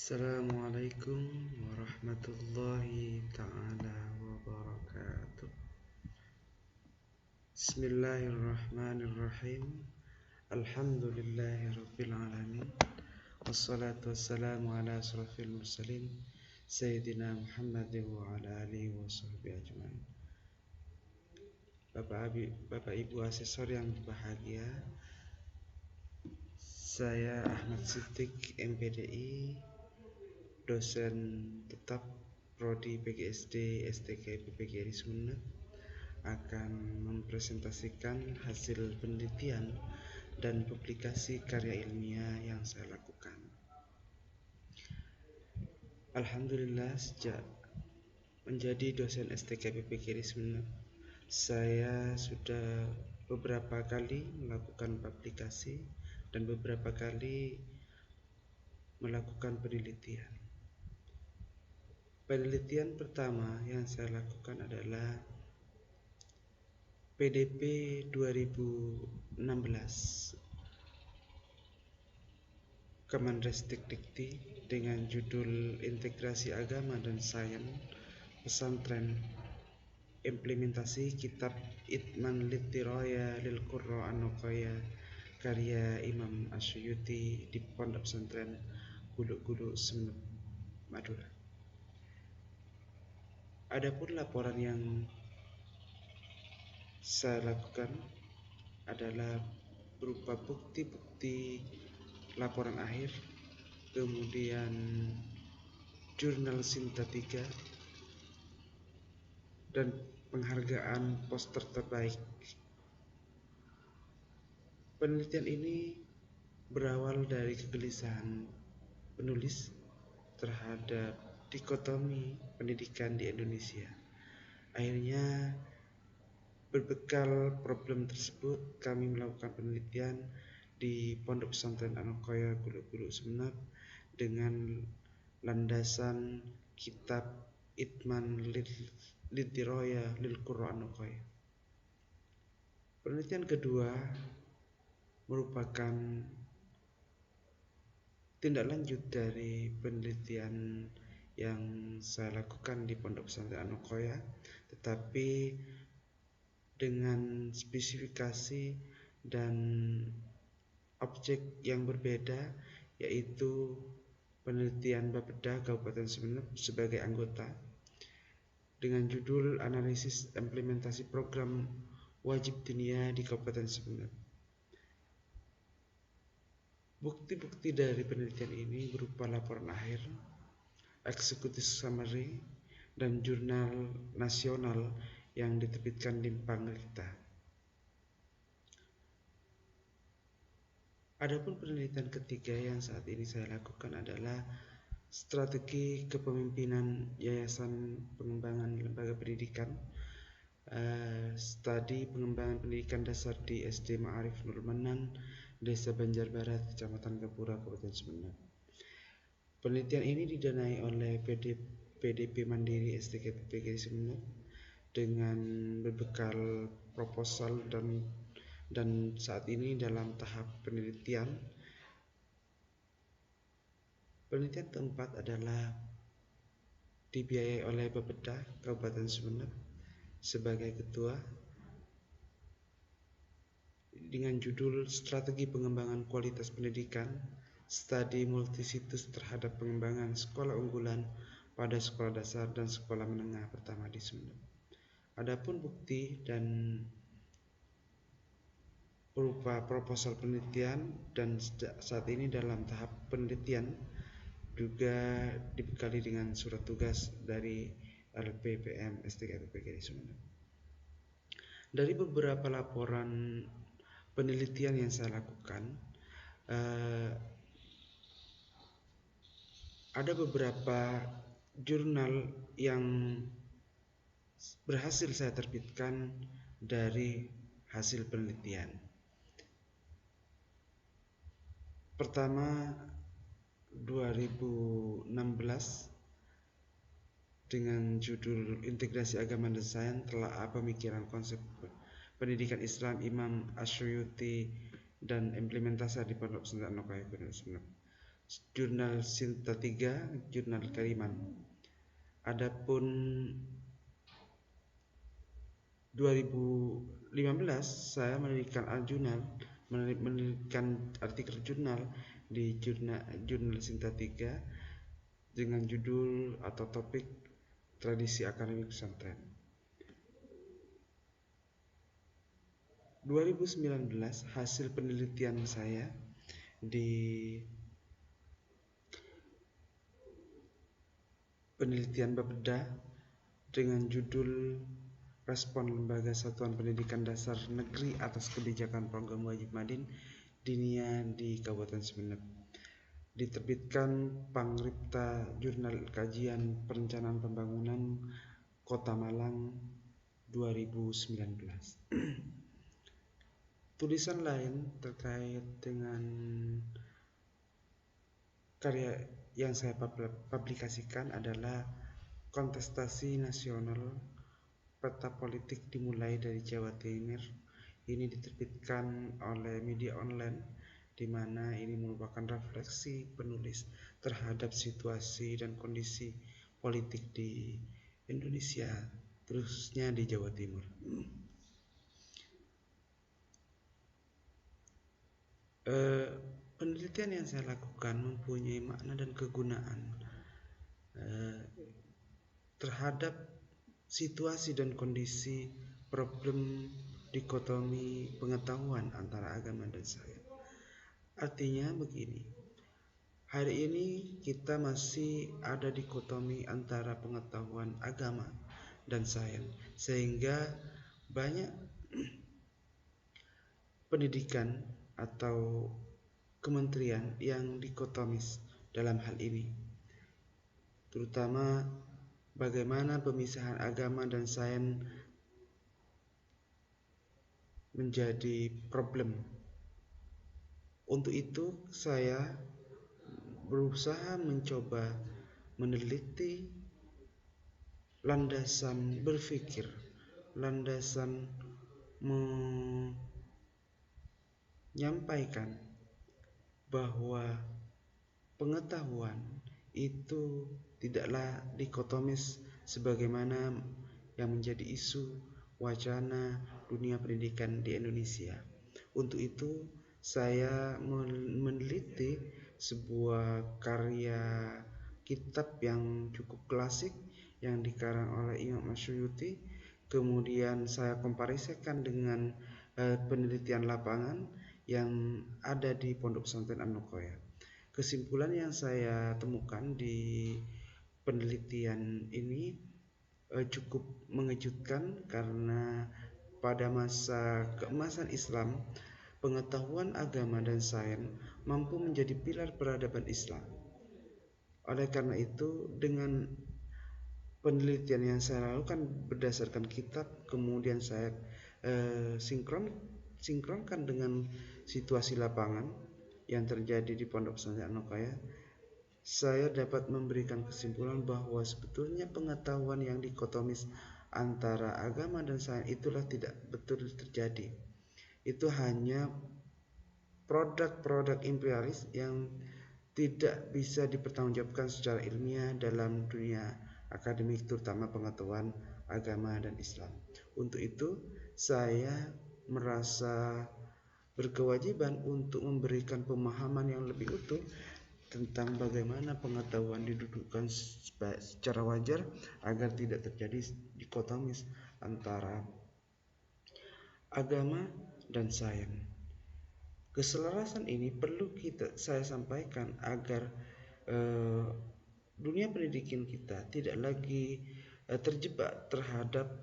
Assalamualaikum warahmatullahi ta'ala wabarakatuh. Bismillahirrahmanirrahim. Alhamdulillahi rabbil alamin. Wassalatu wassalamu ala asrafil mursalin Sayyidina Muhammad wa ala alihi wa sahbihi ajma'in. Bapak Ibu asesor yang berbahagia, saya Ahmad Siddiq MPDI, dosen tetap Prodi PGSD STK PPGRI Sumeneb, akan mempresentasikan hasil penelitian dan publikasi karya ilmiah yang saya lakukan. Alhamdulillah, sejak menjadi dosen STK PPGRI Sumeneb, saya sudah beberapa kali melakukan publikasi dan beberapa kali melakukan penelitian. Penelitian pertama yang saya lakukan adalah PDP 2016 Kemendikti dengan judul Integrasi Agama dan Sains Pesantren, Implementasi Kitab Itman Littiroya Lil Qurra An-Nuqaya karya Imam Asyuyuti di Pondok Pesantren Guluk-Guluk Sumeneb, Madura. Adapun laporan yang saya lakukan adalah berupa bukti-bukti laporan akhir, kemudian jurnal sintetika, dan penghargaan poster terbaik. Penelitian ini berawal dari kegelisahan penulis terhadap dikotomi pendidikan di Indonesia. Akhirnya, berbekal problem tersebut, kami melakukan penelitian di Pondok Pesantren An-Nuqaya Guluk-Guluk Sumeneb dengan landasan kitab Itman Littiroya Lil Qurra An-Nuqaya. Penelitian kedua merupakan tindak lanjut dari penelitian yang saya lakukan di Pondok Pesantren An-Nuqaya, tetapi dengan spesifikasi dan objek yang berbeda, yaitu penelitian Bapeda Kabupaten Sumeneb sebagai anggota dengan judul Analisis Implementasi Program Wajib Diniyah di Kabupaten Sumeneb. Bukti-bukti dari penelitian ini berupa laporan akhir, executive summary, dan jurnal nasional yang diterbitkan di Pangripta. Adapun penelitian ketiga yang saat ini saya lakukan adalah strategi kepemimpinan Yayasan Pengembangan Lembaga Pendidikan, studi pengembangan pendidikan dasar di SD Ma'arif Nurul Manan, Desa Banjarbarat, Kecamatan Gapura, Kabupaten Sumeneb. Penelitian ini didanai oleh PDP Mandiri STK PPGRI Sumeneb dengan berbekal proposal dan saat ini dalam tahap penelitian. Penelitian keempat adalah dibiayai oleh Bapeda Kabupaten Sumeneb sebagai ketua dengan judul Strategi Pengembangan Kualitas Pendidikan, Studi Multisitus terhadap pengembangan sekolah unggulan pada sekolah dasar dan sekolah menengah pertama di Sumeneb. Adapun bukti dan berupa proposal penelitian dan saat ini dalam tahap penelitian, juga dibekali dengan surat tugas dari LPPM STK PPGRI Sumeneb. Dari beberapa laporan penelitian yang saya lakukan, ada beberapa jurnal yang berhasil saya terbitkan dari hasil penelitian. Pertama, 2016 dengan judul Integrasi Agama dan Sains, Telaah Pemikiran Konsep Pendidikan Islam Imam Asyuyuti dan Implementasi di Pondok Pesantren An-Nuqaya Sumeneb. Jurnal Sinta 3, Jurnal Kariman. Adapun 2015 saya menelitikan artikel jurnal di jurnal Sinta 3 dengan judul atau topik tradisi akademik pesantren. 2019 hasil penelitian saya di penelitian Bapeda dengan judul Respon Lembaga Satuan Pendidikan Dasar Negeri atas Kebijakan Program Wajib Madin Dinia di Kabupaten Sumeneb. Diterbitkan Pangripta Jurnal Kajian Perencanaan Pembangunan Kota Malang 2019. Tulisan lain terkait dengan karya yang saya publikasikan adalah Kontestasi Nasional Peta Politik Dimulai dari Jawa Timur. Ini diterbitkan oleh media online, di mana ini merupakan refleksi penulis terhadap situasi dan kondisi politik di Indonesia, khususnya di Jawa Timur. Penelitian yang saya lakukan mempunyai makna dan kegunaan terhadap situasi dan kondisi problem dikotomi pengetahuan antara agama dan sains. Artinya begini, hari ini kita masih ada dikotomi antara pengetahuan agama dan sains, sehingga banyak pendidikan atau kementerian yang dikotomis dalam hal ini, terutama bagaimana pemisahan agama dan sains menjadi problem. Untuk itu saya berusaha mencoba meneliti landasan berpikir, landasan menyampaikan bahwa pengetahuan itu tidaklah dikotomis sebagaimana yang menjadi isu wacana dunia pendidikan di Indonesia. Untuk itu saya meneliti sebuah karya kitab yang cukup klasik yang dikarang oleh Imam Masyuyuti. Kemudian saya komparisikan dengan penelitian lapangan yang ada di Pondok Pesantren An-Nuqoyah. Kesimpulan yang saya temukan di penelitian ini cukup mengejutkan, karena pada masa keemasan Islam, pengetahuan agama dan sains mampu menjadi pilar peradaban Islam. Oleh karena itu, dengan penelitian yang saya lakukan berdasarkan kitab, kemudian saya sinkronkan dengan situasi lapangan yang terjadi di Pondok Pesantren An-Nuqoyah, saya dapat memberikan kesimpulan bahwa sebetulnya pengetahuan yang dikotomis antara agama dan sains itulah tidak betul terjadi. Itu hanya produk-produk imperialis yang tidak bisa dipertanggungjawabkan secara ilmiah dalam dunia akademik, terutama pengetahuan agama dan Islam. Untuk itu saya merasa berkewajiban untuk memberikan pemahaman yang lebih utuh tentang bagaimana pengetahuan didudukkan secara wajar agar tidak terjadi dikotomis antara agama dan sains. Keselarasan ini perlu saya sampaikan agar dunia pendidikan kita tidak lagi terjebak terhadap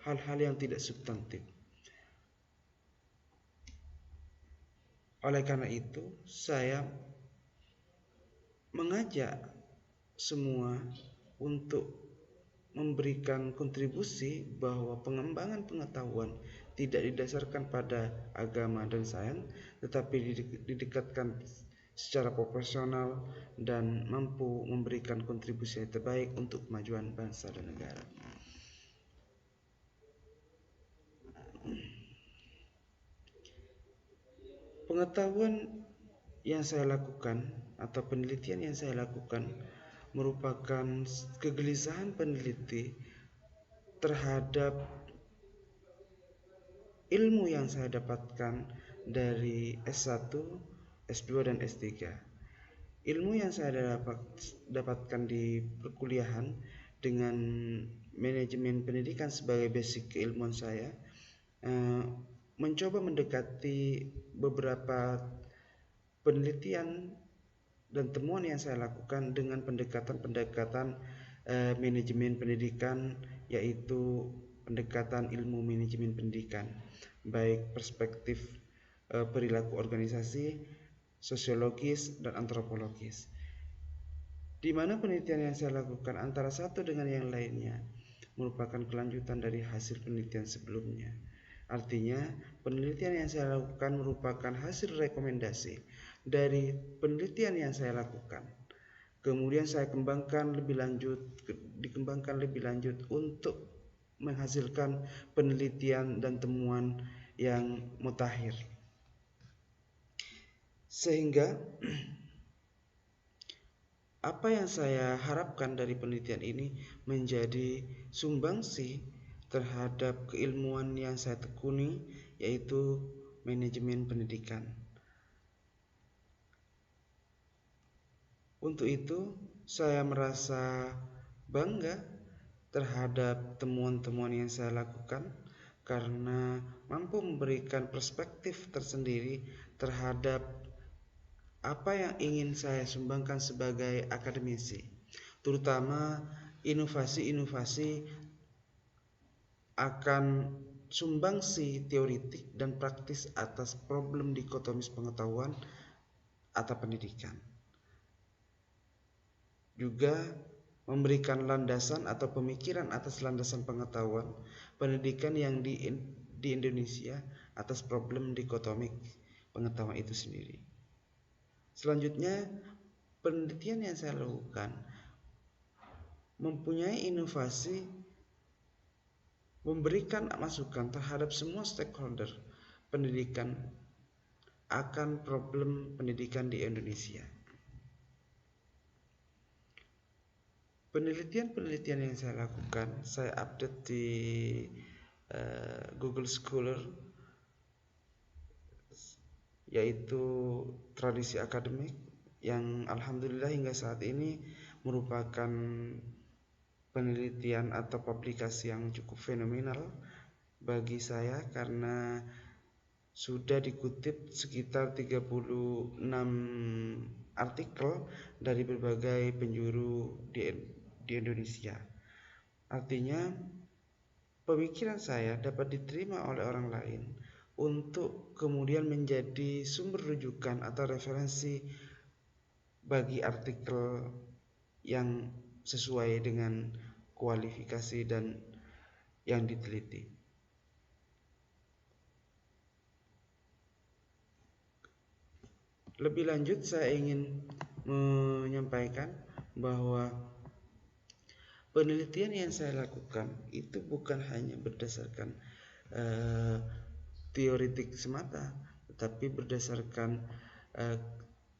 hal-hal yang tidak substantif. Oleh karena itu, saya mengajak semua untuk memberikan kontribusi bahwa pengembangan pengetahuan tidak didasarkan pada agama dan sains, tetapi didekatkan secara proporsional dan mampu memberikan kontribusi yang terbaik untuk kemajuan bangsa dan negara. Pengetahuan yang saya lakukan atau penelitian yang saya lakukan merupakan kegelisahan peneliti terhadap ilmu yang saya dapatkan dari S1, S2, dan S3. Ilmu yang saya dapatkan di perkuliahan dengan manajemen pendidikan sebagai basic keilmuan saya, mencoba mendekati beberapa penelitian dan temuan yang saya lakukan dengan pendekatan-pendekatan manajemen pendidikan, yaitu pendekatan ilmu manajemen pendidikan, baik perspektif perilaku organisasi, sosiologis, dan antropologis. Di mana penelitian yang saya lakukan antara satu dengan yang lainnya merupakan kelanjutan dari hasil penelitian sebelumnya. Artinya, penelitian yang saya lakukan merupakan hasil rekomendasi dari penelitian yang saya lakukan. Kemudian saya dikembangkan lebih lanjut untuk menghasilkan penelitian dan temuan yang mutakhir. Sehingga apa yang saya harapkan dari penelitian ini menjadi sumbangsi terhadap keilmuan yang saya tekuni, yaitu manajemen pendidikan. Untuk itu, saya merasa bangga terhadap temuan-temuan yang saya lakukan karena mampu memberikan perspektif tersendiri terhadap apa yang ingin saya sumbangkan sebagai akademisi, terutama inovasi-inovasi akan sumbangsi teoritik dan praktis atas problem dikotomis pengetahuan atau pendidikan. Juga memberikan landasan atau pemikiran atas landasan pengetahuan pendidikan yang di Indonesia atas problem dikotomik pengetahuan itu sendiri. Selanjutnya, penelitian yang saya lakukan mempunyai inovasi memberikan masukan terhadap semua stakeholder pendidikan akan problem pendidikan di Indonesia. Penelitian-penelitian yang saya lakukan, saya update di Google Scholar, yaitu tradisi akademik yang alhamdulillah hingga saat ini merupakan penelitian atau publikasi yang cukup fenomenal bagi saya karena sudah dikutip sekitar 36 artikel dari berbagai penjuru di Indonesia. Artinya, pemikiran saya dapat diterima oleh orang lain untuk kemudian menjadi sumber rujukan atau referensi bagi artikel yang sesuai dengan kualifikasi dan yang diteliti. Lebih lanjut, saya ingin menyampaikan bahwa penelitian yang saya lakukan itu bukan hanya berdasarkan teoritik semata, tetapi berdasarkan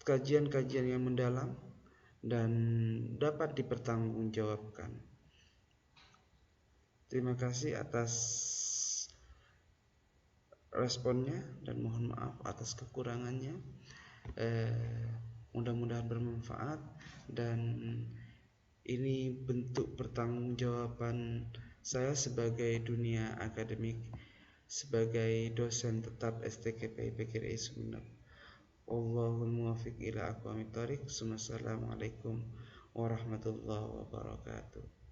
kajian-kajian yang mendalam dan dapat dipertanggungjawabkan. Terima kasih atas responnya dan mohon maaf atas kekurangannya. Mudah-mudahan bermanfaat dan ini bentuk pertanggungjawaban saya sebagai dunia akademik, sebagai dosen tetap STKP PGRI Sumeneb. Wallahul muwaffiq ila aqwamit thoriq. Assalamualaikum warahmatullahi wabarakatuh.